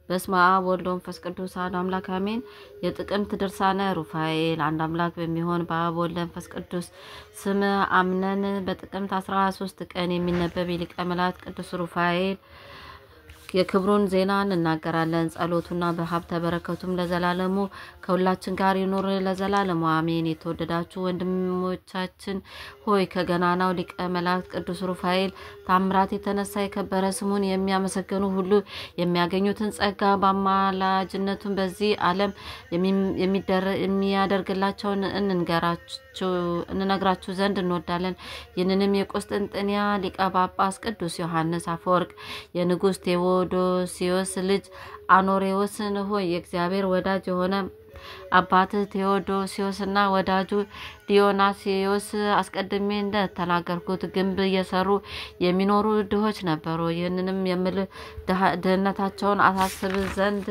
በስመ አብ ወወልድ ወመንፈስ ቅዱስ አሐዱ አምላክ አሜን። የጥቅምት ድርሳነ ሩፋኤል። አንድ አምላክ በሚሆን በአብ ወልድ መንፈስ ቅዱስ ስም አምነን በጥቅምት 13 ቀን የሚነበብ የሊቀ መላእክት ቅዱስ ሩፋኤል የክብሩን ዜና እንናገራለን። ጸሎቱና በሀብተ በረከቱም ለዘላለሙ ከሁላችን ጋር ይኖር ለዘላለሙ አሜን። የተወደዳችሁ ወንድሞቻችን ሆይ ከገናናው ሊቀ መላእክት ቅዱስ ሩፋኤል ታምራት የተነሳ የከበረ ስሙን የሚያመሰግኑ ሁሉ የሚያገኙትን ጸጋ በአማላጅነቱን በዚህ ዓለም የሚያደርግላቸውን እንነግራችሁ ዘንድ እንወዳለን። ይህንንም የቆስጥንጥንያ ሊቀ ጳጳስ ቅዱስ ዮሐንስ አፈወርቅ የንጉሥ ቴዎዶሲዮስ ልጅ አኖሬዎስን ሆይ የእግዚአብሔር ወዳጅ የሆነ አባትህ ቴዎዶሲዮስና ወዳጁ ዲዮናስዮስ አስቀድሜ እንደተናገርኩት ግንብ እየሰሩ የሚኖሩ ድሆች ነበሩ። ይህንንም የምልህ ድህነታቸውን አሳስብ ዘንድ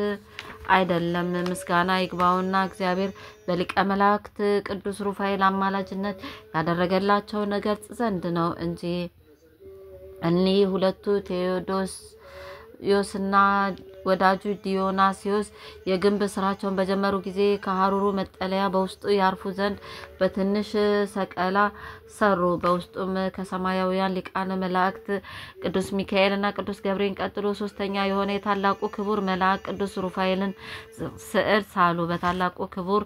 አይደለም፣ ምስጋና ይግባውና እግዚአብሔር በሊቀ መላእክት ቅዱስ ሩፋኤል አማላጅነት ያደረገላቸው ነገር ዘንድ ነው እንጂ። እኒህ ሁለቱ ቴዎዶስዮስና ወዳጁ ዲዮናስዮስ የግንብ ስራቸውን በጀመሩ ጊዜ ከሀሩሩ መጠለያ በውስጡ ያርፉ ዘንድ በትንሽ ሰቀላ ሰሩ። በውስጡም ከሰማያውያን ሊቃነ መላእክት ቅዱስ ሚካኤልና ቅዱስ ገብርኤል ቀጥሎ ሶስተኛ የሆነ የታላቁ ክቡር መልአክ ቅዱስ ሩፋኤልን ስዕል ሳሉ። በታላቁ ክቡር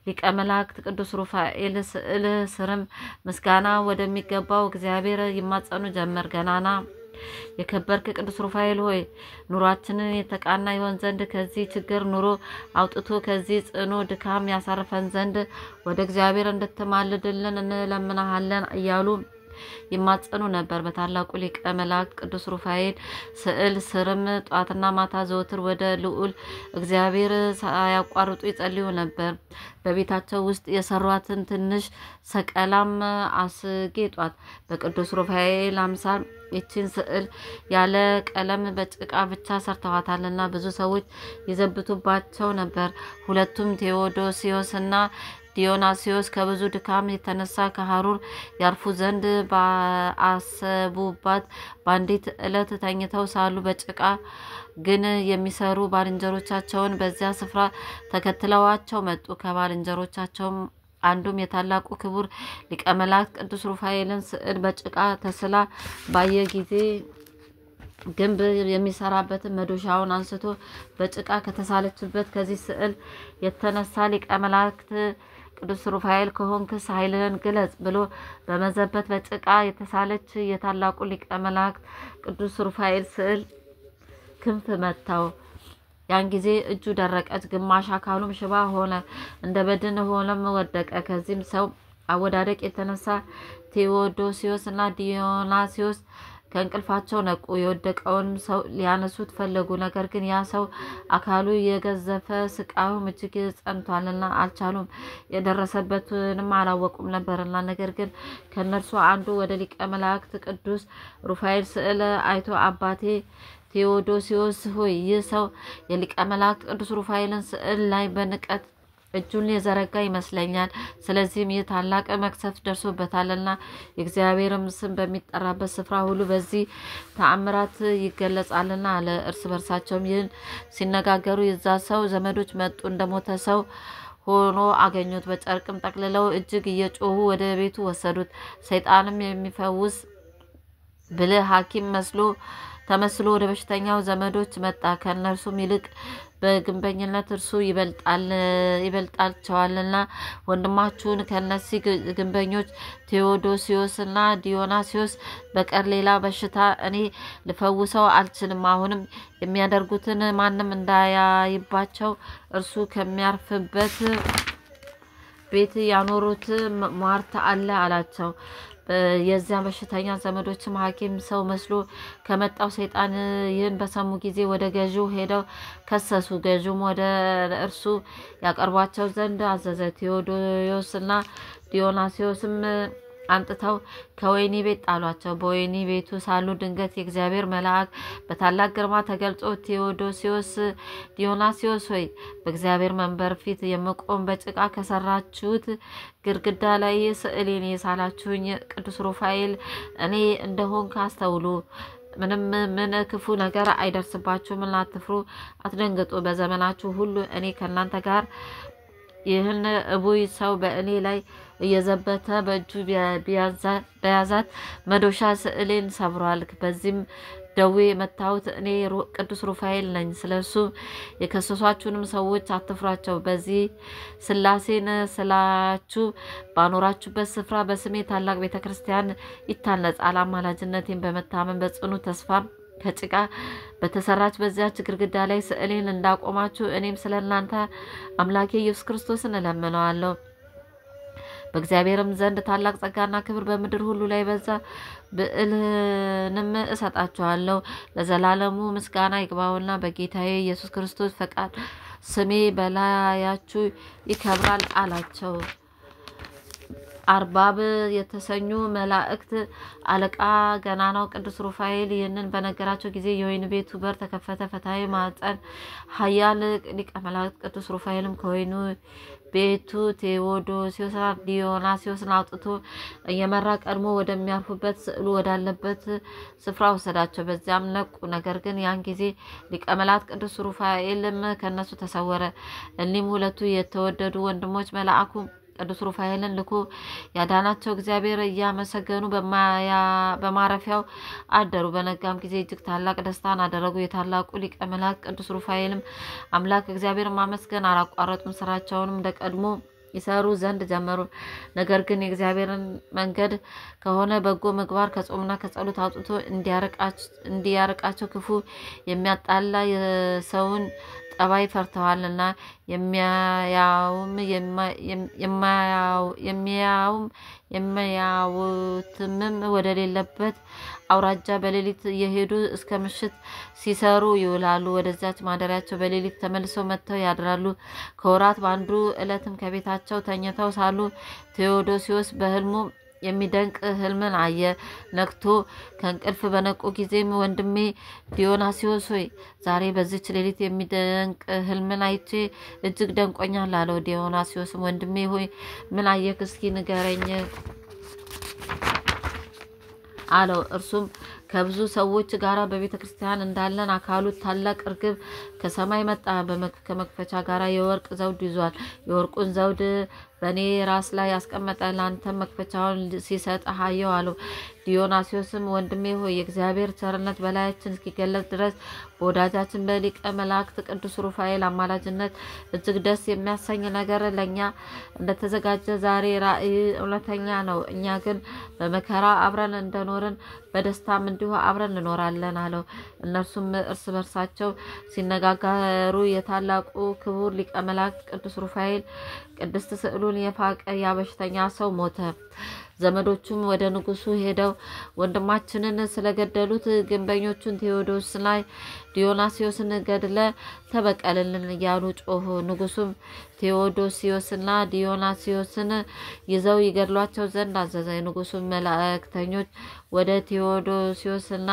ሊቀ መላእክት ቅዱስ ሩፋኤል ስዕል ስርም ምስጋና ወደሚገባው እግዚአብሔር ይማጸኑ ጀመር። ገናና የከበርክ ቅዱስ ሩፋኤል ሆይ ኑሯችንን የተቃና ይሆን ዘንድ ከዚህ ችግር ኑሮ አውጥቶ ከዚህ ጽኑ ድካም ያሳርፈን ዘንድ ወደ እግዚአብሔር እንድትማልድልን እንለምናሃለን እያሉ ይማጸኑ ነበር። በታላቁ ሊቀ መላእክት ቅዱስ ሩፋኤል ስዕል ስርም ጧትና ማታ ዘወትር ወደ ልዑል እግዚአብሔር ሳያቋርጡ ይጸልዩ ነበር። በቤታቸው ውስጥ የሰሯትን ትንሽ ሰቀላም አስጌጧት። በቅዱስ ሩፋኤል አምሳል ይችን ስዕል ያለ ቀለም በጭቃ ብቻ ሰርተዋታልና ብዙ ሰዎች ይዘብቱባቸው ነበር። ሁለቱም ቴዎዶሲዮስና ዲዮናስዮስ ከብዙ ድካም የተነሳ ከሀሩር ያርፉ ዘንድ በአሰቡባት በአንዲት ዕለት ተኝተው ሳሉ በጭቃ ግን የሚሰሩ ባልንጀሮቻቸውን በዚያ ስፍራ ተከትለዋቸው መጡ። ከባልንጀሮቻቸውም አንዱም የታላቁ ክቡር ሊቀ መላእክት ቅዱስ ሩፋኤልን ስዕል በጭቃ ተስላ ባየ ጊዜ ግንብ የሚሰራበትን መዶሻውን አንስቶ በጭቃ ከተሳለችበት ከዚህ ስዕል የተነሳ ሊቀ መላእክት ቅዱስ ሩፋኤል ከሆንክስ ኃይልህን ግለጽ ብሎ በመዘበት በጭቃ የተሳለች የታላቁ ሊቀ መላእክት ቅዱስ ሩፋኤል ስዕል ክንፍ መታው። ያን ጊዜ እጁ ደረቀች፣ ግማሽ አካሉም ሽባ ሆነ፣ እንደ በድን ሆነም ወደቀ። ከዚህም ሰው አወዳደቅ የተነሳ ቴዎዶሲዮስ እና ዲዮናስዮስ ከእንቅልፋቸው ነቁ። የወደቀውን ሰው ሊያነሱት ፈለጉ። ነገር ግን ያ ሰው አካሉ የገዘፈ ስቃዩም እጅግ ጸንቷልና አልቻሉም፣ የደረሰበትንም አላወቁም ነበርና። ነገር ግን ከእነርሱ አንዱ ወደ ሊቀ መላእክት ቅዱስ ሩፋኤል ስዕል አይቶ አባቴ ቴዎዶሲዮስ ሆይ ይህ ሰው የሊቀ መላእክት ቅዱስ ሩፋኤልን ስዕል ላይ በንቀት እጁን የዘረጋ ይመስለኛል። ስለዚህም ይህ ታላቅ መቅሰፍት ደርሶበታልና የእግዚአብሔርም ስም በሚጠራበት ስፍራ ሁሉ በዚህ ተአምራት ይገለጻልና አለ። እርስ በርሳቸውም ይህን ሲነጋገሩ የዛ ሰው ዘመዶች መጡ። እንደሞተ ሰው ሆኖ አገኙት። በጨርቅም ጠቅልለው እጅግ እየጮሁ ወደ ቤቱ ወሰዱት። ሰይጣንም የሚፈውስ ብልህ ሐኪም ተመስሎ ወደ በሽተኛው ዘመዶች መጣ። ከእነርሱም ይልቅ በግንበኝነት እርሱ ይበልጣቸዋልና ወንድማችሁን ከነዚህ ግንበኞች ቴዎዶሲዮስና ዲዮናስዮስ በቀር ሌላ በሽታ እኔ ልፈውሰው አልችልም። አሁንም የሚያደርጉትን ማንም እንዳያይባቸው እርሱ ከሚያርፍበት ቤት ያኖሩት ሟርት አለ አላቸው። የዚያ በሽተኛ ዘመዶችም ሐኪም ሰው መስሎ ከመጣው ሰይጣን ይህን በሰሙ ጊዜ ወደ ገዢው ሄደው ከሰሱ። ገዢውም ወደ እርሱ ያቀርቧቸው ዘንድ አዘዘ። ቴዎዶሲዮስና ዲዮናስዮስም አንጥተው ከወይኒ ቤት ጣሏቸው። በወይኒ ቤቱ ሳሉ ድንገት የእግዚአብሔር መልአክ በታላቅ ግርማ ተገልጾ ቴዎዶሲዮስ ዲዮናስዮስ ሆይ በእግዚአብሔር መንበር ፊት የምቆም በጭቃ ከሰራችሁት ግድግዳ ላይ ስዕሌን የሳላችሁኝ ቅዱስ ሩፋኤል እኔ እንደሆንኩ አስተውሉ። ምን ክፉ ነገር አይደርስባችሁም። አትፍሩ፣ አትደንግጡ። በዘመናችሁ ሁሉ እኔ ከእናንተ ጋር ይህን እቡይ ሰው በእኔ ላይ እየዘበተ በእጁ በያዛት መዶሻ ስዕሌን ሰብሯል። በዚህም ደዌ መታሁት። እኔ ቅዱስ ሩፋኤል ነኝ። ስለሱ የከሰሷችሁንም ሰዎች አትፍሯቸው። በዚህ ስላሴን ስላችሁ ባኖራችሁበት ስፍራ በስሜ ታላቅ ቤተክርስቲያን ይታነጻል። አማላጅነቴን በመታመን በጽኑ ተስፋ ከጭቃ በተሰራች በዚያች ግድግዳ ላይ ስዕሌን እንዳቆማችሁ እኔም ስለእናንተ አምላኬ ኢየሱስ ክርስቶስን እለምነዋለሁ። በእግዚአብሔርም ዘንድ ታላቅ ጸጋና ክብር በምድር ሁሉ ላይ በዛ ብዕልንም እሰጣችኋለሁ። ለዘላለሙ ምስጋና ይግባውና በጌታዬ ኢየሱስ ክርስቶስ ፈቃድ ስሜ በላያችሁ ይከብራል አላቸው። አርባብ የተሰኙ መላእክት አለቃ ገናናው ቅዱስ ሩፋኤል ይህንን በነገራቸው ጊዜ የወይን ቤቱ በር ተከፈተ። ፈታዊ ማኅፀን ኃያል ሊቀ መላእክት ቅዱስ ሩፋኤልም ከወይኑ ቤቱ ቴዎዶሲዮስና ዲዮናስዮስን አውጥቶ እየመራ ቀድሞ ወደሚያርፉበት ስዕሉ ወዳለበት ስፍራ ወሰዳቸው። በዚያም ነቁ። ነገር ግን ያን ጊዜ ሊቀ መላእክት ቅዱስ ሩፋኤልም ከነሱ ተሰወረ። እኒህም ሁለቱ የተወደዱ ወንድሞች መልአኩ ቅዱስ ሩፋኤልን ልኮ ያዳናቸው እግዚአብሔር እያመሰገኑ በማረፊያው አደሩ። በነጋም ጊዜ እጅግ ታላቅ ደስታን አደረጉ። የታላቁ ሊቀ መላእክት ቅዱስ ሩፋኤልም አምላክ እግዚአብሔር ማመስገን አላቋረጡም። ስራቸውንም እንደቀድሞ ይሰሩ ዘንድ ጀመሩ። ነገር ግን የእግዚአብሔርን መንገድ ከሆነ በጎ ምግባር ከጾምና ከጸሎት አውጥቶ እንዲያርቃቸው ክፉ የሚያጣላ የሰውን ጠባይ ፈርተዋልና የሚያዩትምም ወደሌለበት አውራጃ በሌሊት እየሄዱ እስከ ምሽት ሲሰሩ ይውላሉ። ወደዚያች ማደሪያቸው በሌሊት ተመልሰው መጥተው ያድራሉ። ከወራት በአንዱ ዕለትም ከቤታቸው ተኝተው ሳሉ ቴዎዶሲዮስ በሕልሙ የሚደንቅ ህልምን አየ። ነክቶ ከእንቅልፍ በነቁ ጊዜም ወንድሜ ዲዮናስዮስ ሆይ ዛሬ በዚች ሌሊት የሚደንቅ ህልምን አይቼ እጅግ ደንቆኛል አለው። ዲዮናስዮስም ወንድሜ ሆይ ምን አየህ? እስኪ ንገረኝ አለው። እርሱም ከብዙ ሰዎች ጋር በቤተ ክርስቲያን እንዳለን አካሉ ታላቅ እርግብ ከሰማይ መጣ። ከመክፈቻ ጋር የወርቅ ዘውድ ይዟል። የወርቁን ዘውድ በእኔ ራስ ላይ ያስቀመጠ፣ ለአንተም መክፈቻውን ሲሰጥ አየሁ አለው። ዲዮናስዮስም ወንድሜ ሆይ የእግዚአብሔር ቸርነት በላያችን እስኪገለጽ ድረስ በወዳጃችን በሊቀ መላእክት ቅዱስ ሩፋኤል አማላጅነት እጅግ ደስ የሚያሰኝ ነገር ለእኛ እንደተዘጋጀ ዛሬ ራእይ እውነተኛ ነው። እኛ ግን በመከራ አብረን እንደኖርን በደስታም እንዲሁ አብረን እንኖራለን አለው። እነርሱም እርስ በርሳቸው ሲነጋገሩ የታላቁ ክቡር ሊቀ መላእክት ቅዱስ ሩፋኤል ቅድስት ስዕሉን የፋቀ ያ በሽተኛ ሰው ሞተ። ዘመዶቹም ወደ ንጉሱ ሄደው ወንድማችንን ስለገደሉት ግንበኞቹን ቴዎዶስና ዲዮናስዮስን ገድለ ተበቀልልን እያሉ ጮሁ። ንጉሱም ቴዎዶሲዮስና ዲዮናስዮስን ይዘው ይገድሏቸው ዘንድ አዘዘ። የንጉሱም መልእክተኞች ወደ ቴዎዶሲዮስና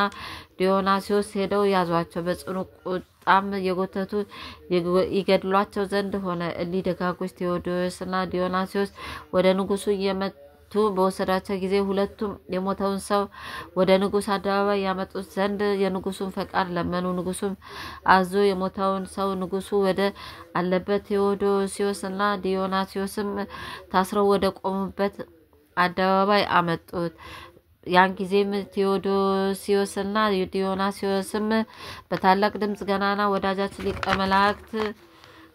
ዲዮናስዮስ ሄደው ያዟቸው። በጽኑ ቁጣም የጎተቱ ይገድሏቸው ዘንድ ሆነ። እሊህ ደጋጎች ቴዎዶስና ዲዮናስዮስ ወደ ንጉሱ እየመጡ በወሰዳቸው ጊዜ ሁለቱም የሞተውን ሰው ወደ ንጉስ አደባባይ ያመጡት ዘንድ የንጉሱን ፈቃድ ለመኑ። ንጉሱም አዞ የሞተውን ሰው ንጉሱ ወደ አለበት ቴዎዶሲዮስና ዲዮናስዮስም ታስረው ወደ ቆሙበት አደባባይ አመጡት። ያን ጊዜም ቴዎዶሲዮስና ዲዮናስዮስም በታላቅ ድምፅ ገናና ወዳጃችን ሊቀ መላእክት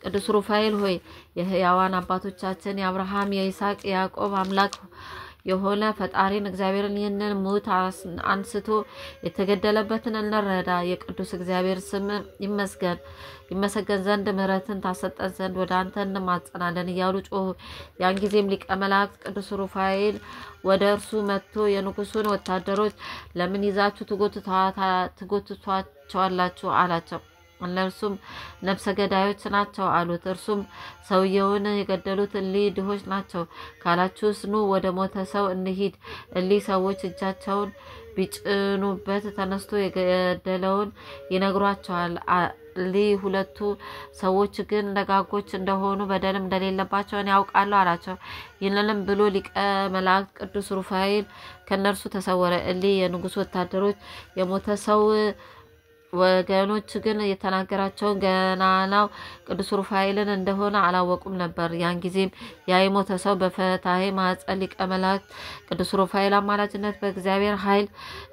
ቅዱስ ሩፋኤል ሆይ የሕያዋን አባቶቻችን የአብርሃም የይስሐቅ የያዕቆብ አምላክ የሆነ ፈጣሪን እግዚአብሔርን ይህንን ሙት አንስቶ የተገደለበትን እንረዳ። የቅዱስ እግዚአብሔር ስም ይመሰገን ዘንድ ምሕረትን ታሰጠን ዘንድ ወደ አንተ እንማጸናለን እያሉ ጮሁ። ያን ጊዜም ሊቀ መላእክት ቅዱስ ሩፋኤል ወደ እርሱ መጥቶ የንጉሱን ወታደሮች ለምን ይዛችሁ ትጎትቷቸዋላችሁ አላቸው። እነርሱም ነፍሰ ገዳዮች ናቸው አሉት። እርሱም ሰውየውን የገደሉት እሊህ ድሆች ናቸው ካላችሁስ ኑ ወደ ሞተ ሰው እንሂድ። እሊህ ሰዎች እጃቸውን ቢጭኑበት ተነስቶ የገደለውን ይነግሯቸዋል ሁለቱ ሰዎች ግን ደጋጎች እንደሆኑ በደልም እንደሌለባቸው እኔ ያውቃለሁ አላቸው። ይህንንም ብሎ ሊቀ መላእክት ቅዱስ ሩፋኤል ከነርሱ ተሰወረ። የንጉሥ ወታደሮች የሞተ ሰው ወገኖች ግን የተናገራቸውን ገናናው ቅዱስ ሩፋኤልን እንደሆነ አላወቁም ነበር። ያን ጊዜም ያ የሞተ ሰው በፈታሄ ማኅፀን ሊቀ መላእክት ቅዱስ ሩፋኤል አማላጅነት በእግዚአብሔር ኃይል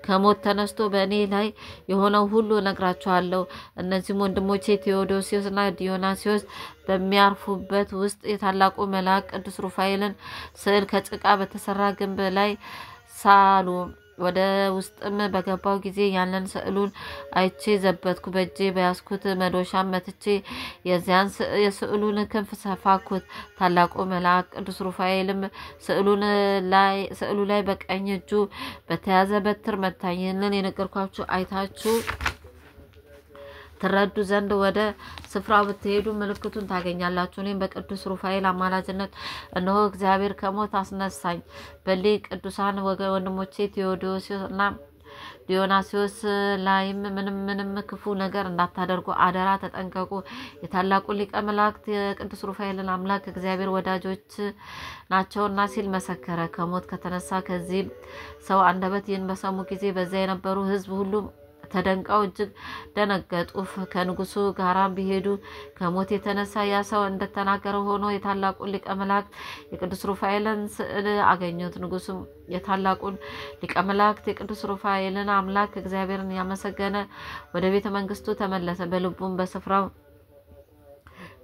ከሞት ተነስቶ በእኔ ላይ የሆነው ሁሉ እነግራችኋለሁ። እነዚህም ወንድሞቼ ቴዎዶሲዮስ እና ዲዮናሲዮስ በሚያርፉበት ውስጥ የታላቁ መልአክ ቅዱስ ሩፋኤልን ስዕል ከጭቃ በተሰራ ግንብ ላይ ሳሉ። ወደ ውስጥም በገባው ጊዜ ያንን ስዕሉን አይቼ ዘበትኩ። በእጄ በያዝኩት መዶሻም መትቼ የዚያን የስዕሉን ክንፍ ሰፋኩት። ታላቁ መልአክ ቅዱስ ሩፋኤልም ስዕሉ ላይ በቀኝ እጁ በተያዘ በትር መታኝ። ይህንን የነገርኳችሁ አይታችሁ ትረዱ ዘንድ ወደ ስፍራው ብትሄዱ ምልክቱን ታገኛላችሁ። እኔም በቅዱስ ሩፋኤል አማላጅነት እነሆ እግዚአብሔር ከሞት አስነሳኝ። በሊ ቅዱሳን ወንድሞቼ ቴዎዶሲዮስ እና ዲዮናሲዮስ ላይም ምንም ክፉ ነገር እንዳታደርጉ አደራ ተጠንቀቁ። የታላቁ ሊቀ መላእክት የቅዱስ ሩፋኤልን አምላክ እግዚአብሔር ወዳጆች ናቸውና ሲል መሰከረ። ከሞት ከተነሳ ከዚህ ሰው አንደበት ይህን በሰሙ ጊዜ በዚያ የነበሩ ሕዝብ ሁሉ ተደንቀው እጅግ ደነገጡ። ከንጉሱ ጋራ ቢሄዱ ከሞት የተነሳ ያ ሰው እንደተናገረው ሆኖ የታላቁን ሊቀ መላእክት የቅዱስ ሩፋኤልን ስዕል አገኙት። ንጉሱም የታላቁን ሊቀ መላእክት የቅዱስ ሩፋኤልን አምላክ እግዚአብሔርን ያመሰገነ ወደ ቤተ መንግስቱ ተመለሰ። በልቡም በስፍራው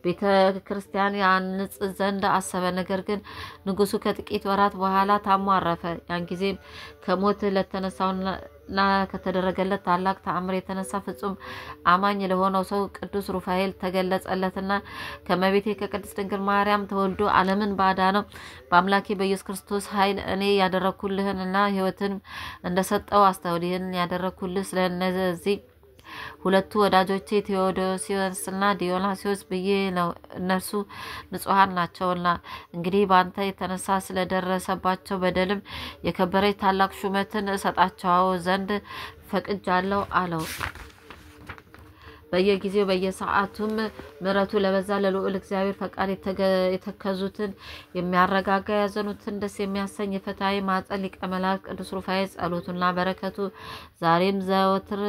ቤተ ክርስቲያን ያንጽ ዘንድ አሰበ። ነገር ግን ንጉሱ ከጥቂት ወራት በኋላ ታሞ አረፈ። ያን ጊዜም ከሞት ለተነሳውና ከተደረገለት ታላቅ ተአምር የተነሳ ፍጹም አማኝ ለሆነው ሰው ቅዱስ ሩፋኤል ተገለጸለትና ከመቤቴ ከቅድስት ድንግል ማርያም ተወልዶ ዓለምን ባዳነው በአምላኬ በኢየሱስ ክርስቶስ ኃይል እኔ ያደረኩልህንና ሕይወትን እንደሰጠው አስተውል። ይህን ያደረኩልህ ስለነዚህ ሁለቱ ወዳጆቼ ቴዎዶሲዮስና ዲዮናሲዮስ ብዬ ነው። እነርሱ ንጹሐን ናቸውና እንግዲህ በአንተ የተነሳ ስለደረሰባቸው በደልም የከበረች ታላቅ ሹመትን እሰጣቸው ዘንድ ፈቅጃለሁ አለው። በየጊዜው በየሰዓቱም ምሕረቱ ለበዛ ለልዑል እግዚአብሔር ፈቃድ የተከዙትን የሚያረጋጋ ያዘኑትን ደስ የሚያሰኝ የፈታሄ ማኅፀን ሊቀ መላእክት ቅዱስ ሩፋኤል ጸሎቱና በረከቱ ዛሬም ዘወትር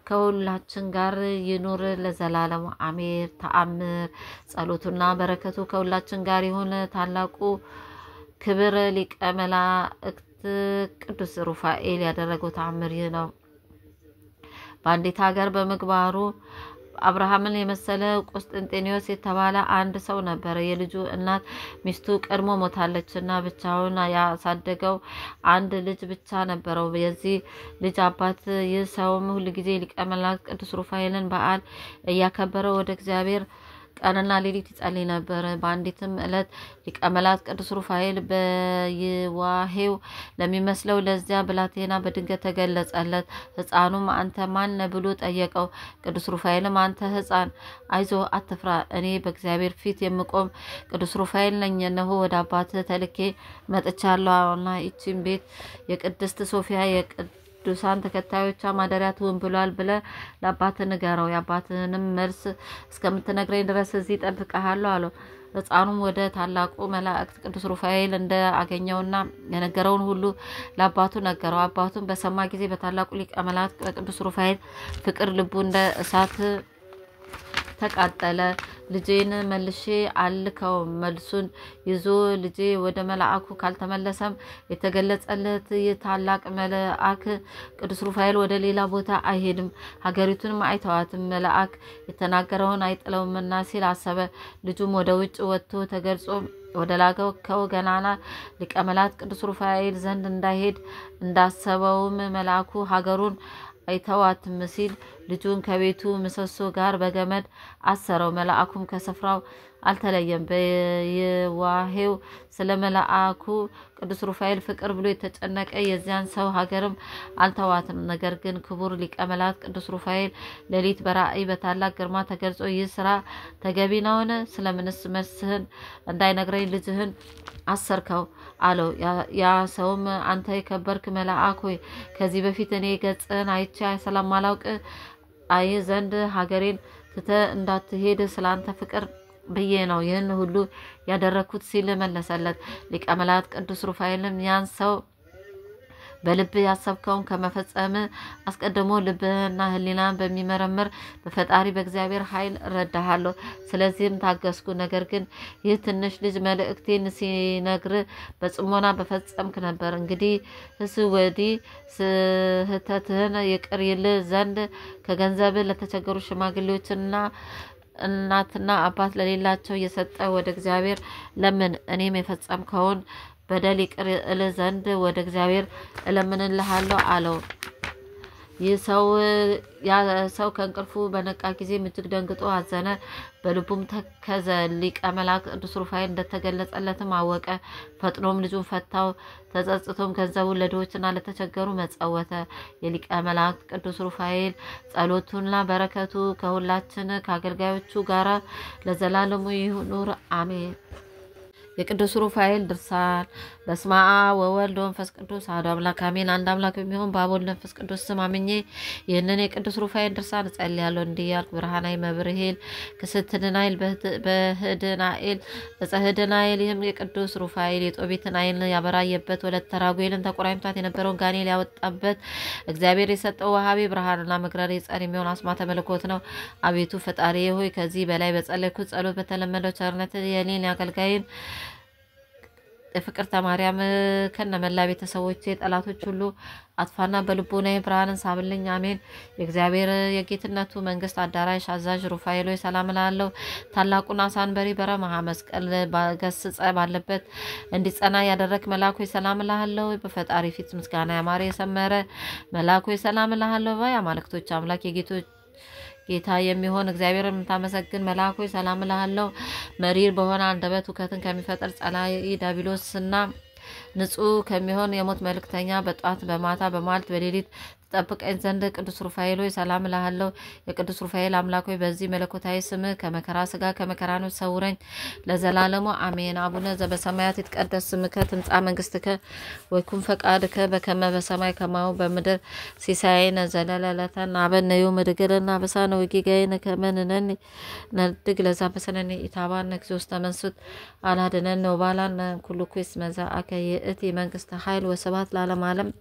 ከሁላችን ጋር ይኑር ለዘላለሙ አሜን። ተአምር ጸሎቱና በረከቱ ከሁላችን ጋር ይሁን። ታላቁ ክብር ሊቀ መላእክት ቅዱስ ሩፋኤል ያደረገው ተአምር ይህ ነው። በአንዲት ሀገር በምግባሩ አብርሃምን የመሰለ ቆስጠንጤኖስ የተባለ አንድ ሰው ነበረ። የልጁ እናት ሚስቱ ቀድሞ ሞታለችና ብቻውን ያሳደገው አንድ ልጅ ብቻ ነበረው። የዚህ ልጅ አባት ይህ ሰውም ሁልጊዜ ሊቀ መላእክት ቅዱስ ሩፋኤልን በዓል እያከበረ ወደ እግዚአብሔር ቀንና ሌሊት ይጸልይ ነበር። በአንዲትም ዕለት ሊቀ መላእክት ቅዱስ ሩፋኤል በይዋሄው ለሚመስለው ለዚያ ብላቴና በድንገት ተገለጸለት። ሕፃኑም አንተ ማን ነህ ብሎ ጠየቀው። ቅዱስ ሩፋኤልም አንተ ሕፃን አይዞ አትፍራ፣ እኔ በእግዚአብሔር ፊት የምቆም ቅዱስ ሩፋኤል ነኝ። እነሆ ወደ አባትህ ተልኬ መጥቻለሁና ይህችን ቤት የቅድስት ሶፊያ ቅዱሳን ተከታዮቿ ማደሪያ ትሁን ብሏል ብለ ለአባትህ ንገረው። የአባትህንም መልስ እስከምትነግረኝ ድረስ እዚህ እጠብቅሃለሁ አለው። ሕፃኑም ወደ ታላቁ መላእክት ቅዱስ ሩፋኤል እንደ አገኘውና የነገረውን ሁሉ ለአባቱ ነገረው። አባቱም በሰማ ጊዜ በታላቁ ሊቀ መላእክት በቅዱስ ሩፋኤል ፍቅር ልቡ እንደ እሳት ተቃጠለ። ልጄን መልሼ አልከው፣ መልሱን ይዞ ልጄ ወደ መልአኩ ካልተመለሰም የተገለጸለት ታላቅ መልአክ ቅዱስ ሩፋኤል ወደ ሌላ ቦታ አይሄድም፣ ሀገሪቱንም አይተዋትም፣ መልአክ የተናገረውን አይጥለውምና ሲል አሰበ። ልጁም ወደ ውጭ ወጥቶ ተገልጾ ወደ ላከው ገናና ሊቀ መላእክት ቅዱስ ሩፋኤል ዘንድ እንዳይሄድ እንዳሰበውም መልአኩ ሀገሩን አይተዋትም ሲል ልጁን ከቤቱ ምሰሶ ጋር በገመድ አሰረው። መልአኩም ከስፍራው አልተለየም። በይዋሄው ስለ መልአኩ ቅዱስ ሩፋኤል ፍቅር ብሎ የተጨነቀ የዚያን ሰው ሀገርም አልተዋትም። ነገር ግን ክቡር ሊቀ መላእክት ቅዱስ ሩፋኤል ሌሊት በራእይ በታላቅ ግርማ ተገልጾ ይህ ስራ ተገቢ ነውን? ስለምንስ መልስህን እንዳይነግረኝ ልጅህን አሰርከው አለው። ያ ሰውም አንተ የከበርክ መልአክ ሆይ ከዚህ በፊት እኔ ገጽህን አይቼ ስለማላውቅ አይ ዘንድ ሀገሬን ትተ እንዳትሄድ ስላንተ ፍቅር ብዬ ነው ይህን ሁሉ ያደረኩት ሲል መለሰለት። ሊቀ መላእክት ቅዱስ ሩፋኤልም ያን ሰው በልብ ያሰብከውን ከመፈጸም አስቀድሞ ልብህና ሕሊናን በሚመረምር በፈጣሪ በእግዚአብሔር ኃይል ረዳሃለሁ። ስለዚህም ታገስኩ። ነገር ግን ይህ ትንሽ ልጅ መልእክቴን ሲነግር በጽሞና በፈጸምክ ነበር። እንግዲህ ወዲህ ስህተትህን ይቅር ይል ዘንድ ከገንዘብ ለተቸገሩ ሽማግሌዎችና እናትና አባት ለሌላቸው እየሰጠ ወደ እግዚአብሔር ለምን። እኔም የፈጸምከውን በደል ይቅር እል ዘንድ ወደ እግዚአብሔር እለምንልሃለሁ አለው። ይህ ሰው ከእንቅልፉ በነቃ ጊዜ እጅግ ደንግጦ አዘነ፣ በልቡም ተከዘ። ሊቀ መላእክት ቅዱስ ሩፋኤል እንደተገለጸለትም አወቀ። ፈጥኖም ልጁን ፈታው። ተጸጽቶም ገንዘቡን ለድሆችና ለተቸገሩ መጸወተ። የሊቀ መላእክት ቅዱስ ሩፋኤል ጸሎቱና በረከቱ ከሁላችን ከአገልጋዮቹ ጋራ ለዘላለሙ ይኑር አሜን። የቅዱስ ሩፋኤል ድርሳን። በስመ አብ ወወልድ ወመንፈስ ቅዱስ አሐዱ አምላክ አሜን። አንድ አምላክ በሚሆን በአብ ወልድ መንፈስ ቅዱስ ስም አምኜ ይህንን የቅዱስ ሩፋኤል ድርሳን እጸልያለሁ። እንዲህ ያልኩ ብርሃናዊ መብርሄል ክስትናኤል በህድናኤል በጸህድናኤል ይህም የቅዱስ ሩፋኤል የጦቢትን አይን ያበራየበት ወለተ ራጉኤልን ተቆራኝቷት የነበረውን ጋኔል ያወጣበት እግዚአብሔር የሰጠው ወሃቢ ብርሃንና መግረር የጸር የሚሆን አስማተ መለኮት ነው። አቤቱ ፈጣሪ ሆይ ከዚህ በላይ በጸለይኩት ጸሎት በተለመደው ቸርነት የኔን ያገልጋይን የፍቅርተ ማርያም ከነመላ ቤተሰቦቼ ጠላቶች ሁሉ አጥፋና በልቦናዬ ብርሃንን ሳብልኝ አሜን። የእግዚአብሔር የጌትነቱ መንግስት አዳራሽ አዛዥ ሩፋኤል ሆይ ሰላም እልሃለሁ። ታላቁን አሳንበሪ በረመሃ መስቀል ገስጸ ባለበት እንዲጸና ያደረክ መልአክ ሆይ ሰላም እልሃለሁ። በፈጣሪ ፊት ምስጋና ያማረ የሰመረ መልአክ ሆይ ሰላም እልሃለሁ። የአማልክቶች አምላክ የጌቶች ጌታ የሚሆን እግዚአብሔር የምታመሰግን መልአክ ሆይ ሰላም እልሃለሁ። መሪር በሆነ አንደበት ሁከትን ከሚፈጠር ጸላይ ዲያብሎስና ንጹህ ከሚሆን የሞት መልእክተኛ በጧት በማታ በማልት በሌሊት ጠብቀኝ ዘንድ ቅዱስ ሩፋኤል ሆይ ሰላም እልሃለሁ። የቅዱስ ሩፋኤል አምላክ ሆይ በዚህ መለኮታዊ ስምህ ከመከራ ስጋ ከመከራ ነፍስ ሰውረኝ ለዘላለሙ አሜን። አቡነ ዘበሰማያት ይትቀደስ ስምከ ትምጻእ መንግስትከ ወይኩን ፈቃድከ በከመ በሰማይ ከማሁ በምድር ሲሳየነ ዘለለዕለትነ ሀበነ ዮም ወኅድግና አበሳነ ወጌጋየነ ከመ ንሕነኒ ንኅድግ ለዘአበሰለነ ኢታብአነ እግዚኦ ውስተ መንሱት አልሃደነነ ወባልሐነ ኩሉ ኩስ መዛአከ ይእቲ መንግስተ ኃይል ወስብሐት ለዓለመ ዓለም።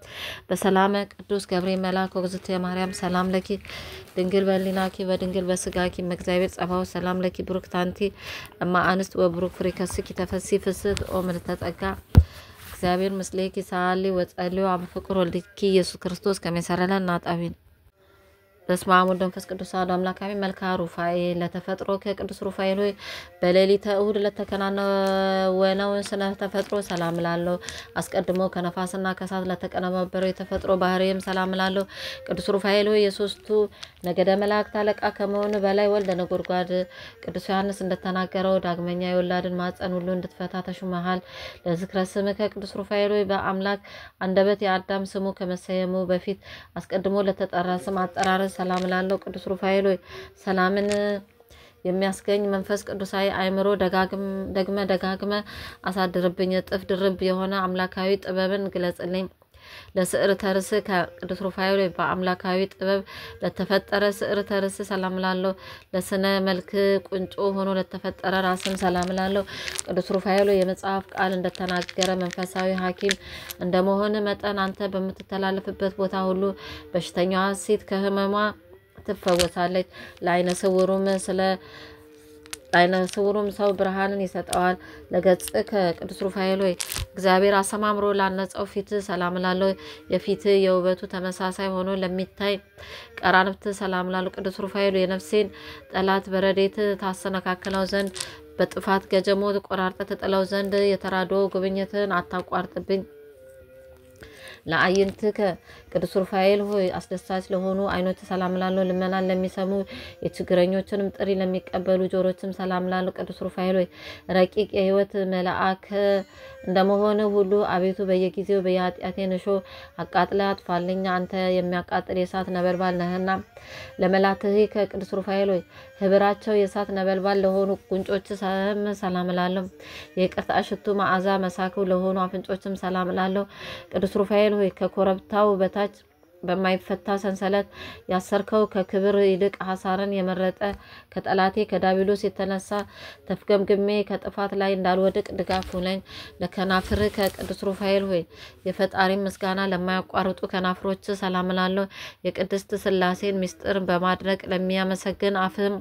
በሰላመ ቅዱስ ገብርኤል መልአክ ወግዝእትየ ማርያም ሰላም ለኪ ድንግል በሕሊናኪ ወድንግል በስጋኪ እምእግዚአብሔር ጸባኦት ሰላም ለኪ ቡርክት አንቲ እማ አንስት ወቡሩክ ፍሬ ከርሥኪ ተፈሥሒ ፍስሕት ኦ ምልዕተ ጸጋ እግዚአብሔር ምስሌኪ ሰአሊ ወጸልዩ አብ ፍቁር ወልድኪ ኢየሱስ ክርስቶስ ከመ ይሠረይ ለነ ኃጣውኢነ። በስመ አብ ወወልድ ወመንፈስ ቅዱስ አሐዱ አምላክ አሜን። መልክዐ ሩፋኤል ለተፈጥሮ ከቅዱስ ሩፋኤል ሆይ በሌሊተ እሁድ ለተከናወነው ስነ ተፈጥሮ ሰላም እላለሁ። አስቀድሞ ከነፋስና ከእሳት ለተቀነባበረው የተፈጥሮ ባህሪም ሰላም እላለሁ። ቅዱስ ሩፋኤል ሆይ የሶስቱ ነገደ መላእክት አለቃ ከመሆን በላይ ወልደ ነጎድጓድ ቅዱስ ዮሐንስ እንደተናገረው ዳግመኛ የወላድን ማፀን ሁሉ እንድትፈታ ተሹመሃል። ለዝክረ ስምከ ቅዱስ ሩፋኤል ሆይ በአምላክ አንደበት የአዳም ስሙ ከመሰየሙ በፊት አስቀድሞ ለተጠራ ስም አጠራር ሰላም እላለሁ። ቅዱስ ሩፋኤል ሆይ ሰላምን የሚያስገኝ መንፈስ ቅዱሳዊ አእምሮ ደጋግመ አሳድርብኝ። እጥፍ ድርብ የሆነ አምላካዊ ጥበብን ግለጽልኝ። ለስዕር ተርስ ከቅዱስ ሩፋኤል በአምላካዊ ጥበብ ለተፈጠረ ስዕር ተርስ ሰላም እላለሁ። ለስነ መልክ ቁንጮ ሆኖ ለተፈጠረ ራስን ሰላም እላለሁ። ቅዱስ ሩፋኤል የመጽሐፍ ቃል እንደተናገረ መንፈሳዊ ሐኪም እንደመሆን መጠን አንተ በምትተላለፍበት ቦታ ሁሉ በሽተኛዋ ሴት ከህመሟ ትፈወሳለች። ለዓይነ ስውሩም ሰው ብርሃንን ይሰጠዋል። ለገጽ ከቅዱስ ሩፋኤል ሆይ እግዚአብሔር አሰማምሮ ላነጸው ፊት ሰላም እላለሁ። የፊት የውበቱ ተመሳሳይ ሆኖ ለሚታይ ቀራንብት ሰላም እላለሁ። ቅዱስ ሩፋኤል የነፍሴን ጠላት በረዴት ታሰነካክለው ዘንድ በጥፋት ገጀሞ ቆራርጠ ተጥለው ዘንድ የተራድኦ ጉብኝትን አታቋርጥብኝ። ለአይንትከ ቅዱስ ሩፋኤል ሆይ አስደሳች ለሆኑ አይኖች ሰላም እላለሁ። ልመናን ለሚሰሙ የችግረኞችንም ጥሪ ለሚቀበሉ ጆሮችም ሰላም እላለሁ። ቅዱስ ሩፋኤል ሆይ ረቂቅ የሕይወት መልአክ እንደመሆነ ሁሉ አቤቱ በየጊዜው በየኃጢአቴን እሾህ አቃጥለ አጥፋልኝ። አንተ የሚያቃጥል የእሳት ነበልባል ነህና። ለመላትህ ከቅዱስ ሩፋኤል ሆይ ህብራቸው የእሳት ነበልባል ለሆኑ ጉንጮች ሰላም እላለሁ። የይቅርታ ሽቱ መዓዛ መሳክው ለሆኑ አፍንጮችም ሰላም እላለሁ። ቅዱስ ሩፋኤል ሆይ ከኮረብታው በታች በማይፈታ ሰንሰለት ያሰርከው ከክብር ይልቅ ሐሳርን የመረጠ ከጠላቴ ከዳቢሎስ የተነሳ ተፍገምግሜ ከጥፋት ላይ እንዳልወድቅ ድጋፍ ሁነኝ። ለከናፍር ከቅዱስ ሩፋኤል ሆይ የፈጣሪ ምስጋና ለማያቋርጡ ከናፍሮች ሰላም እላለሁ። የቅድስት ሥላሴን ምስጢር በማድነቅ ለሚያመሰግን አፍም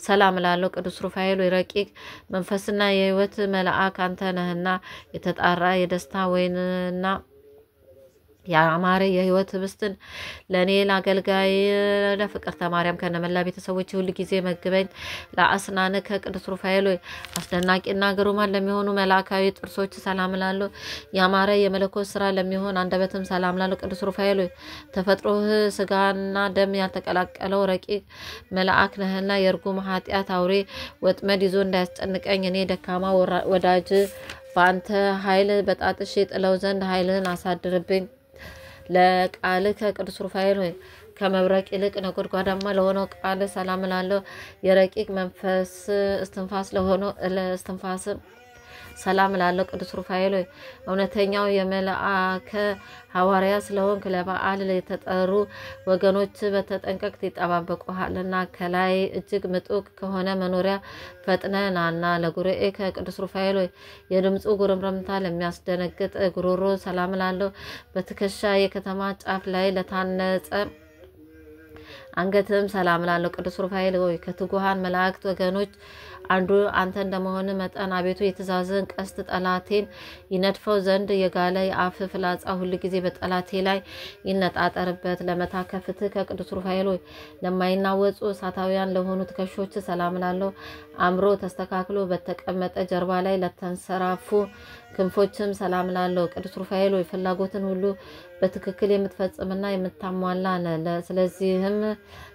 ሰላም እላለሁ። ቅዱስ ሩፋኤል ወይ ረቂቅ መንፈስና የሕይወት መልአክ አንተ ነህና የተጣራ የደስታ ወይንና ያማረ የሕይወት ህብስትን ለኔ ለአገልጋይ ለፍቅርተ ማርያም ከነመላ ቤተሰቦች ሁሉ ጊዜ መግበኝ። ለአስናን ከቅዱስ ሩፋኤል ወይ አስደናቂና ግሩማን ለሚሆኑ መላእካዊ ጥርሶች ሰላም እላለሁ። ያማረ የመለኮት ስራ ለሚሆን አንደበትም ሰላም እላለሁ። ቅዱስ ሩፋኤል ወይ ተፈጥሮህ ስጋና ደም ያልተቀላቀለው ረቂቅ መልአክ ነህና የርጉም ኃጢአት አውሬ ወጥመድ ይዞ እንዳያስጨንቀኝ እኔ ደካማ ወዳጅ በአንተ ኃይል በጣጥሽ ጥለው ዘንድ ኃይልህን አሳድርብኝ። ለቃልህ ከቅዱስ ሩፋኤል ሆይ ከመብረቅ ይልቅ ነጎድጓዳማ ለሆነው ቃል ሰላም እላለሁ። የረቂቅ መንፈስ እስትንፋስ ለሆነው እስትንፋስ ሰላም እላለሁ። ቅዱስ ሩፋኤል ሆይ እውነተኛው የመልአከ ሐዋርያ ስለሆንክ ለበዓል የተጠሩ ወገኖች በተጠንቀቅ ይጠባበቁሃልና ከላይ እጅግ ምጡቅ ከሆነ መኖሪያ ፈጥነህ ናና። ለጉርኤ ከቅዱስ ሩፋኤል ሆይ የድምፁ ጉርምርምታ ለሚያስደነግጥ ጉሮሮ ሰላም እላለሁ። በትከሻ የከተማ ጫፍ ላይ ለታነጸ አንገትም ሰላም እላለሁ። ቅዱስ ሩፋኤል ሆይ ከትጉሃን መላእክት ወገኖች አንዱ አንተ እንደመሆን መጠን አቤቱ የትእዛዝን ቀስት ጠላቴን ይነድፈው ዘንድ የጋለ የአፍ ፍላጻ ሁሉ ጊዜ በጠላቴ ላይ ይነጣጠርበት። ለመታከፍትህ ከቅዱስ ሩፋኤል ሆይ ለማይናወጹ እሳታውያን ለሆኑ ትከሾች ሰላም እላለሁ። አምሮ ተስተካክሎ በተቀመጠ ጀርባ ላይ ለተንሰራፉ ክንፎችም ሰላም እላለሁ። ቅዱስ ሩፋኤል ሆይ ፍላጎትን ሁሉ በትክክል የምትፈጽምና የምታሟላ ነህ። ስለዚህም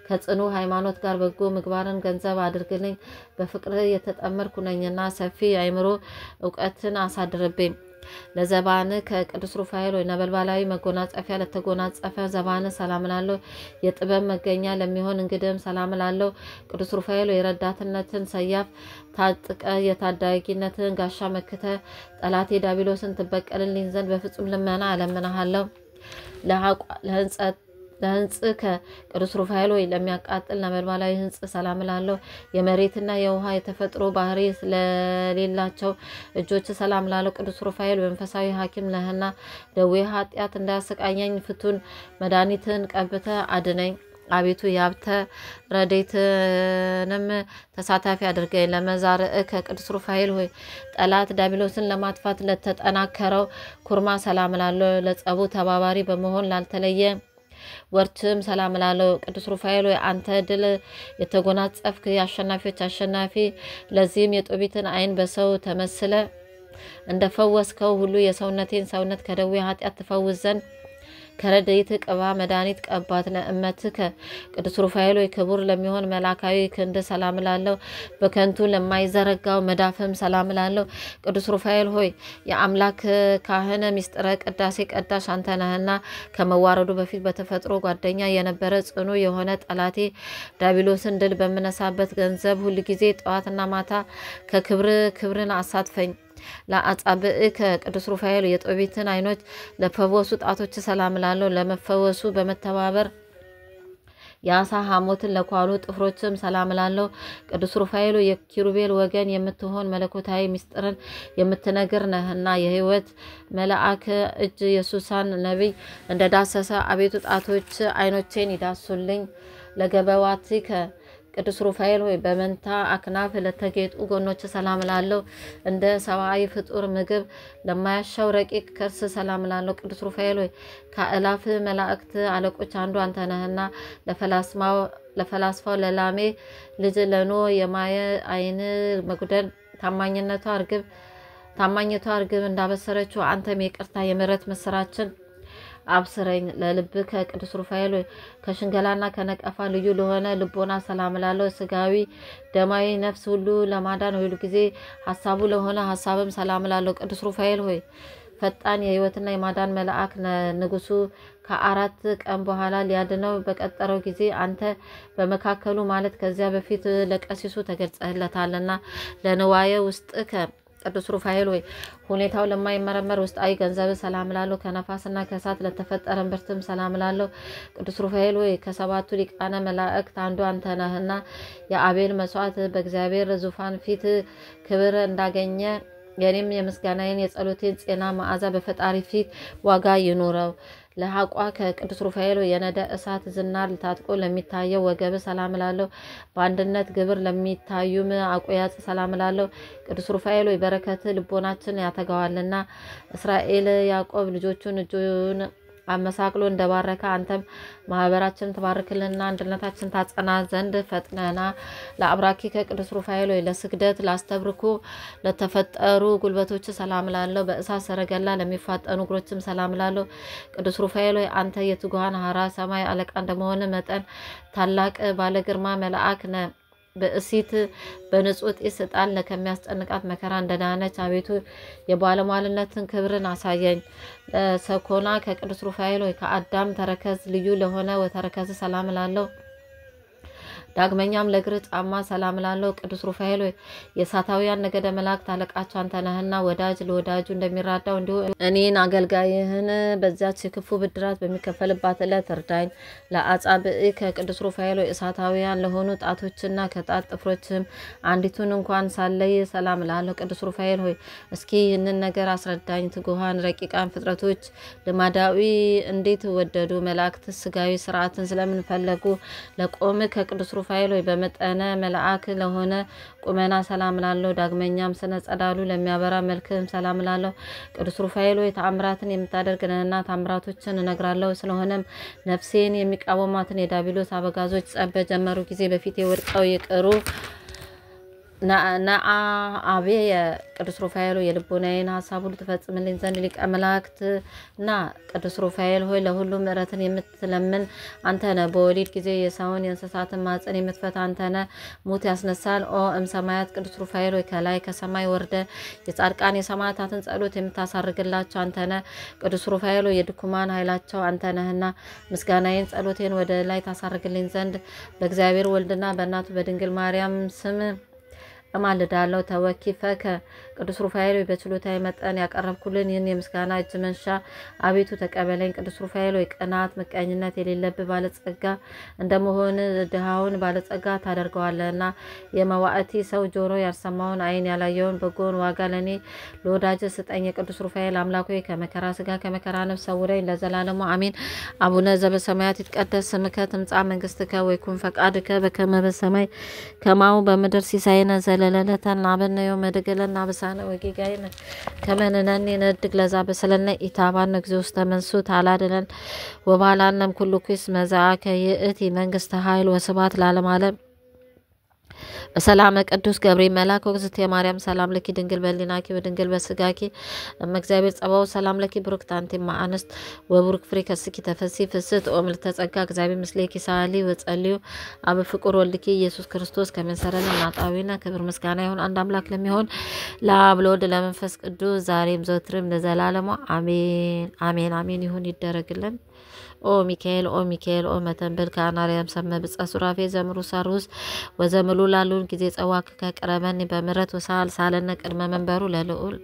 ከጽኑ ሃይማኖት ጋር በጎ ምግባርን ገንዘብ አድርግልኝ። በፍቅር የተጠመርኩ ነኝና ሰፊ አእምሮ እውቀትን አሳድርብኝ። ለዘባን ከቅዱስ ሩፋኤል ሆይ ነበልባላዊ መጎናጸፊያ ለተጎናጸፈ ዘባን ሰላም እላለሁ። የጥበብ መገኛ ለሚሆን እንግድም ሰላም እላለሁ። ቅዱስ ሩፋኤል ሆይ የረዳትነትን ሰያፍ ታጥቀ የታዳጊነትን ጋሻ መክተ ጠላቴ ዳቢሎስን ትበቀልልኝ ዘንድ በፍጹም ልመና እለምንሃለሁ። ለህንጽ ከቅዱስ ሩፋኤል ሆይ ለሚያቃጥል ነበልባላዊ ህንጽ ሰላም እላለሁ። የመሬትና የውሃ የተፈጥሮ ባህሪ ስለሌላቸው እጆች ሰላም እላለሁ። ቅዱስ ሩፋኤል መንፈሳዊ ሐኪም ነህና ደዌ ኃጢአት እንዳያሰቃየኝ ፍቱን መድኃኒትን ቀብተ አድነኝ። አቤቱ የሀብተ ረድኤትንም ተሳታፊ አድርገኝ። ለመዛርእ ከቅዱስ ሩፋኤል ሆይ ጠላት ዳቢሎስን ለማጥፋት ለተጠናከረው ኩርማ ሰላም እላለሁ። ለጸቡ ተባባሪ በመሆን ላልተለየ ወርችም ሰላም እላለሁ። ቅዱስ ሩፋኤል ሆይ አንተ ድል የተጎናጸፍክ የአሸናፊዎች አሸናፊ ለዚህም የጦቢትን ዓይን በሰው ተመስለ እንደፈወስከው ሁሉ የሰውነቴን ሰውነት ከደዌ ኃጢአት ትፈውስ ዘንድ ከረድኤት ቅባ መድኃኒት ቀባት። ለእመትከ ቅዱስ ሩፋኤል ሆይ ክቡር ለሚሆን መላካዊ ክንድ ሰላም እላለሁ። በከንቱ ለማይዘረጋው መዳፍም ሰላም እላለሁ። ቅዱስ ሩፋኤል ሆይ የአምላክ ካህነ ሚስጥረ ቅዳሴ ቀዳሽ አንተ ነህና ከመዋረዱ በፊት በተፈጥሮ ጓደኛ የነበረ ጽኑ የሆነ ጠላቴ ዳቢሎስን ድል በምነሳበት ገንዘብ ሁል ጊዜ ጠዋትና ማታ ክብርን አሳትፈኝ። ለአጻብዕ ከቅዱስ ሩፋኤል የጦቢትን ዓይኖች ለፈወሱ ጣቶች ሰላም እላለሁ። ለመፈወሱ በመተባበር የአሳ ሐሞትን ለኳሉ ጥፍሮችም ሰላም እላለሁ። ቅዱስ ሩፋኤል የኪሩቤል ወገን የምትሆን መለኮታዊ ምስጢርን የምትነግር ነህና የሕይወት መልአክ እጅ የሱሳን ነቢይ እንደዳሰሰ አቤቱ ጣቶች ዓይኖቼን ይዳሱልኝ። ለገበዋቲከ ቅዱስ ሩፋኤል ሆይ በመንታ አክናፍ ለተጌጡ ጎኖች ሰላም እላለሁ። እንደ ሰብአዊ ፍጡር ምግብ ለማያሻው ረቂቅ ከርስ ሰላም እላለሁ። ቅዱስ ሩፋኤል ሆይ ከአእላፍ መላእክት አለቆች አንዱ አንተ ነህና ለፈላስፋው ለላሜ ልጅ ለኖ የማየ ዓይን መጉደል ታማኝነቷ እርግብ እንዳበሰረችው አንተም የቅርታ የምሕረት ምስራችን አብስረኝ። ለልብ ከቅዱስ ሩፋኤል ከሽንገላና ከነቀፋ ልዩ ለሆነ ልቦና ሰላም እላለሁ። ስጋዊ ደማዊ ነፍስ ሁሉ ለማዳን ሁሉ ጊዜ ሀሳቡ ለሆነ ሀሳብም ሰላም እላለሁ። ቅዱስ ሩፋኤል ሆይ ፈጣን የሕይወትና የማዳን መልአክ ንጉሱ ከ4 ቀን በኋላ ሊያድነው በቀጠረው ጊዜ አንተ በመካከሉ ማለት ከዚያ በፊት ለቀሲሱ ተገልጸህለታልና ለንዋየ ውስጥ ቅዱስ ሩፋኤል ሆይ ሁኔታው ለማይመረመር ውስጣዊ ገንዘብ ሰላም ላለው ከነፋስና ከእሳት ለተፈጠረ ብርትም ሰላም ላለው ቅዱስ ሩፋኤል ሆይ ከሰባቱ ሊቃነ መላእክት አንዱ አንተ ነህና የአቤል መስዋዕት በእግዚአብሔር ዙፋን ፊት ክብር እንዳገኘ የኔም የምስጋናዬን የጸሎቴን ጤና መዓዛ በፈጣሪ ፊት ዋጋ ይኑረው። ለሐቋ ከቅዱስ ሩፋኤል የነደ እሳት ዝናር ታጥቆ ለሚታየው ወገብ ሰላም ላለው በአንድነት ግብር ለሚታዩም አቆያጽ ሰላም ላለው ቅዱስ ሩፋኤል በረከት ልቦናችን ያተጋዋልና እስራኤል ያዕቆብ ልጆቹን እጁን አመሳቅሎ እንደባረከ አንተም ማህበራችን ተባርክልና አንድነታችን ታጸና ዘንድ ፈጥነና ለአብራኪ ከቅዱስ ሩፋኤል ለስግደት ላስተብርኩ ለተፈጠሩ ጉልበቶች ሰላም ላለው በእሳት ሰረገላ ለሚፋጠኑ እግሮችም ሰላም ላለው ቅዱስ ሩፋኤል አንተ የትጉሃን ሀራ ሰማይ አለቃ እንደመሆን መጠን ታላቅ ባለ ግርማ መልአክ ነ በእሲት በንጹህ ጢስ ዕጣን ከሚያስጨንቃት መከራ እንደዳነች አቤቱ የባለሟልነትን ክብርን አሳየኝ። ሰኮና ከቅዱስ ሩፋኤል ከአዳም ተረከዝ ልዩ ለሆነ ወተረከዝ ሰላም ላለው ዳግመኛም ለእግር ጫማ ሰላም ላለው ቅዱስ ሩፋኤል የእሳታውያን ነገደ መላእክት አለቃቸው አንተ ነህና ወዳጅ ለወዳጁ እንደሚራዳው እንዲሁ እኔን አገልጋይህን በዚያች ክፉ ብድራት በሚከፈልባት ዕለት እርዳኝ። ለአጻብዕ ከቅዱስ ሩፋኤል እሳታውያን ለሆኑ ጣቶችና ከጣት ጥፍሮችም አንዲቱን እንኳን ሳለይ ሰላም ላለው ቅዱስ ሩፋኤል ሆይ እስኪ ይህንን ነገር አስረዳኝ። ትጉሃን ረቂቃን ፍጥረቶች ልማዳዊ እንዴት ወደዱ? መላእክት ስጋዊ ስርዓትን ስለምን ፈለጉ? ለቆም ከቅዱስ ሩፋኤል በመጠነ መልአክ ለሆነ ቁመና ሰላም ላለው ዳግመኛም ስነ ጸዳሉ ለሚያበራ መልክም ሰላም ላለው ቅዱስ ሩፋኤል ተአምራትን የምታደርግ ነህና ተአምራቶችን እነግራለሁ። ስለሆነም ነፍሴን የሚቃወማትን የዳቢሎስ አበጋዞች ጸብ በጀመሩ ጊዜ በፊቴ ወድቀው ይቅሩ። ነአ አቤ ቅዱስ ሩፋኤል የልቦናዬን ሀሳብ ሁሉ ትፈጽምልኝ ዘንድ ሊቀ መላእክት ና ቅዱስ ሩፋኤል ሆይ ለሁሉም ምሕረትን የምትለምን አንተ ነህ። በወሊድ ጊዜ የሰውን የእንስሳትን ማፀን የምትፈታ አንተ ነህ። ሙት ያስነሳል ኦ እምሰማያት ቅዱስ ሩፋኤል ሆይ ከላይ ከሰማይ ወርደ የጻድቃን የሰማዕታትን ጸሎት የምታሳርግላቸው አንተ ነህ። ቅዱስ ሩፋኤል የድኩማን ኃይላቸው አንተ ነህና ምስጋናዬን ጸሎቴን ወደ ላይ ታሳርግልኝ ዘንድ በእግዚአብሔር ወልድና በእናቱ በድንግል ማርያም ስም እማልዳለሁ። ተወኪፈከ ቅዱስ ሩፋኤል በችሎታዬ መጠን ያቀረብኩልን ይህን የምስጋና እጅ መንሻ አቤቱ ተቀበለኝ። ቅዱስ ሩፋኤል ቅናት ምቀኝነት የሌለብህ ባለጸጋ እንደመሆን ድሃውን ባለጸጋ ታደርገዋለህና የመዋዕቲ ሰው ጆሮ ያልሰማውን ዓይን ያላየውን በጎን ዋጋ ለኔ ለወዳጅ ስጠኝ። የቅዱስ ሩፋኤል አምላክ ሆይ ከመከራ ስጋ ከመከራ ነፍስ ሰውረኝ ለዘላለሙ አሜን። አቡነ ዘበሰማያት ይትቀደስ ስምከ ትምጻእ መንግስትከ ወይኩን ፈቃድከ በከመ በሰማይ ከማሁ በምድር ሲሳየነ ዘለለለተና በነዮ መድገለና በሳነ ወጌጋይነ ከመንነኒ ነድግ ለዛ በሰለነ ኢታባን እግዚኦ ውስተ መንሱት አላደለን ወባላንም ኩሉ ኩስ መዛከ የእቲ መንግስተ ኃይል ወስባት ለዓለም ዓለም በሰላም ቅዱስ ገብርኤል መልአክ ወግዝት የማርያም ሰላም ለኪ ድንግል በሊናኪ ወድንግል በስጋኪ እግዚአብሔር ጸባው ሰላም ለኪ ብሩክ ታንቲ ማአንስት ወብሩክ ፍሬ ከስኪ ተፈሲ ፍስት ኦምል ተጸጋ እግዚአብሔር ምስሌኪ ሳሊ ወጸልዩ አብ ፍቁር ወልድኪ ኢየሱስ ክርስቶስ ከመንሰረን ናጣዊና ክብር ምስጋና ይሁን አንድ አምላክ ለሚሆን ለአብ ለወልድ ለመንፈስ ቅዱስ ዛሬም ዘወትርም ለዘላለሙ አሜን አሜን አሜን ይሁን ይደረግልን። ኦ ሚካኤል ኦ መተንብል ከአናርያም ሰመ ብጻ ሱራፌ ዘምሩ ሳሩስ ወዘምሉ ላሉን ጊዜ ጸዋክ ከቀረበን በምረት ወሳል ሳለነ ቅድመ መንበሩ ለልዑል